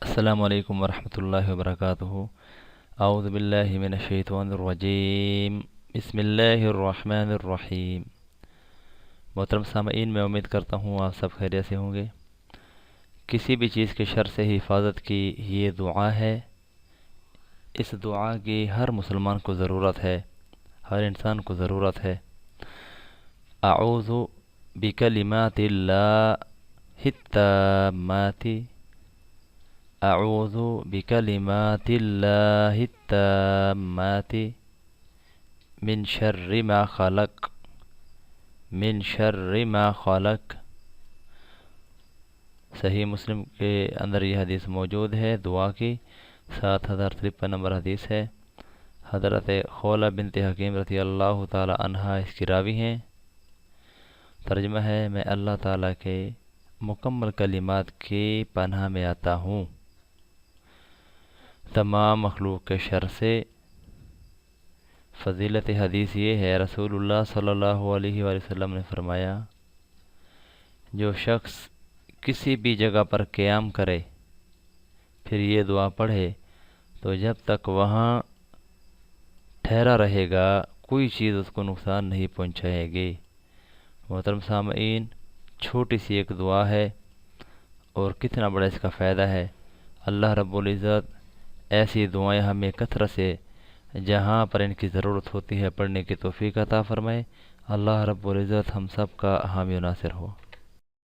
السلام علیکم ورحمۃ اللہ وبرکاتہ۔ اعوذ باللہ من الشیطان الرجیم، بسم اللہ الرحمن الرحیم۔ محترم سامعین، میں امید کرتا ہوں آپ سب خیریت سے ہوں گے۔ کسی بھی چیز کے شر سے حفاظت کی یہ دعا ہے۔ اس دعا کی ہر مسلمان کو ضرورت ہے، ہر انسان کو ضرورت ہے۔ اعوذ بکلمات اللہ التامات، اعوذ بکلمات اللہ التامات من شر ما خلق، من شر ما خلق۔ صحیح مسلم کے اندر یہ حدیث موجود ہے دعا کی، 7053 نمبر حدیث ہے۔ حضرت خولہ بنت حکیم رضی اللہ تعالی عنہا اس کی راوی ہیں۔ ترجمہ ہے: میں اللہ تعالیٰ کے مکمل کلمات کی پناہ میں آتا ہوں تمام مخلوق کے شر سے۔ فضیلت حدیث یہ ہے، رسول اللہ صلی اللہ علیہ وآلہ وسلم نے فرمایا، جو شخص کسی بھی جگہ پر قیام کرے پھر یہ دعا پڑھے تو جب تک وہاں ٹھہرا رہے گا کوئی چیز اس کو نقصان نہیں پہنچائے گی۔ محترم سامعین، چھوٹی سی ایک دعا ہے اور کتنا بڑا اس کا فائدہ ہے۔ اللہ رب العزت ایسی دعائیں ہمیں کثرت سے جہاں پر ان کی ضرورت ہوتی ہے پڑھنے کی توفیق عطا فرمائے۔ اللہ رب العزت ہم سب کا حامی و ناصر ہو۔